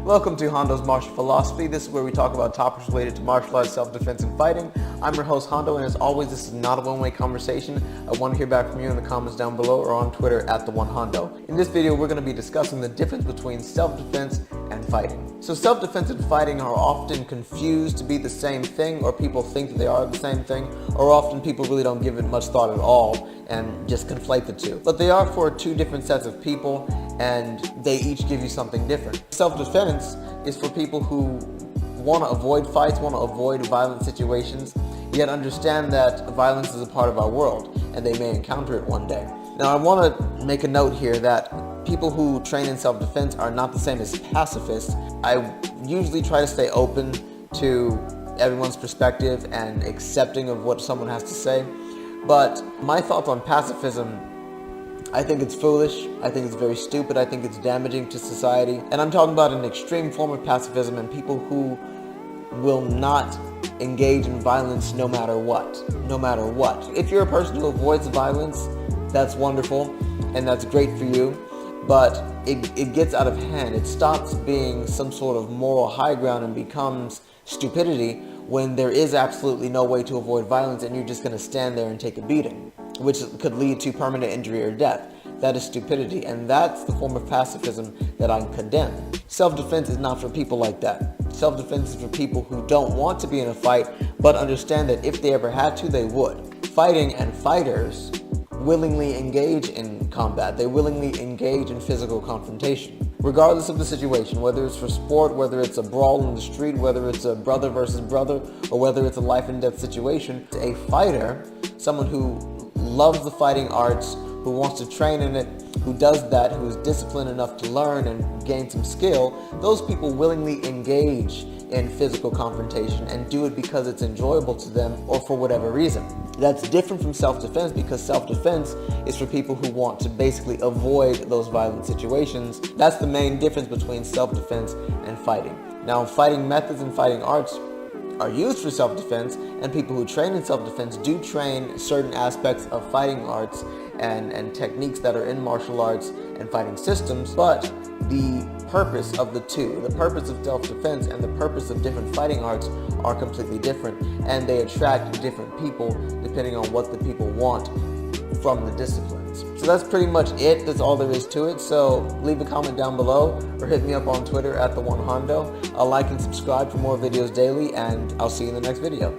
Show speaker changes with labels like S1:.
S1: Welcome to Hondo's Martial Philosophy. This is where we talk about topics related to martial arts, self-defense, and fighting. I'm your host, Hondo, and as always, this is not a one-way conversation. I want to hear back from you in the comments down below or on Twitter at @TheOneHondo. In this video, we're going to be discussing the difference between self-defense and fighting. So self-defense and fighting are often confused to be the same thing, or people think that they are the same thing, or often people really don't give it much thought at all and just conflate the two. But they are for two different sets of people, and they each give you something different. Self-defense is for people who want to avoid fights, want to avoid violent situations, yet understand that violence is a part of our world and they may encounter it one day. Now I want to make a note here that people who train in self-defense are not the same as pacifists. I usually try to stay open to everyone's perspective and accepting of what someone has to say, but my thoughts on pacifism, I think it's foolish, I think it's very stupid, I think it's damaging to society. And I'm talking about an extreme form of pacifism and people who will not engage in violence no matter what. No matter what. If you're a person who avoids violence, that's wonderful and that's great for you, but it gets out of hand. It stops being some sort of moral high ground and becomes stupidity when there is absolutely no way to avoid violence and you're just going to stand there and take a beating, which could lead to permanent injury or death. That is stupidity, and that's the form of pacifism that I condemn. Self-defense is not for people like that. Self-defense is for people who don't want to be in a fight, but understand that if they ever had to, they would. Fighting and fighters willingly engage in combat. They willingly engage in physical confrontation. Regardless of the situation, whether it's for sport, whether it's a brawl in the street, whether it's a brother versus brother, or whether it's a life and death situation, a fighter, someone who loves the fighting arts, who wants to train in it, who does that, who is disciplined enough to learn and gain some skill, those people willingly engage in physical confrontation and do it because it's enjoyable to them or for whatever reason. That's different from self-defense, because self-defense is for people who want to basically avoid those violent situations. That's the main difference between self-defense and fighting. Now, fighting methods and fighting arts are used for self-defense, and people who train in self-defense do train certain aspects of fighting arts and techniques that are in martial arts and fighting systems, but the purpose of the two, the purpose of self-defense and the purpose of different fighting arts are completely different, and they attract different people depending on what the people want from the disciplines. So that's pretty much it. That's all there is to it. So leave a comment down below or hit me up on Twitter at @TheOneHondo. Like and subscribe for more videos daily, and I'll see you in the next video.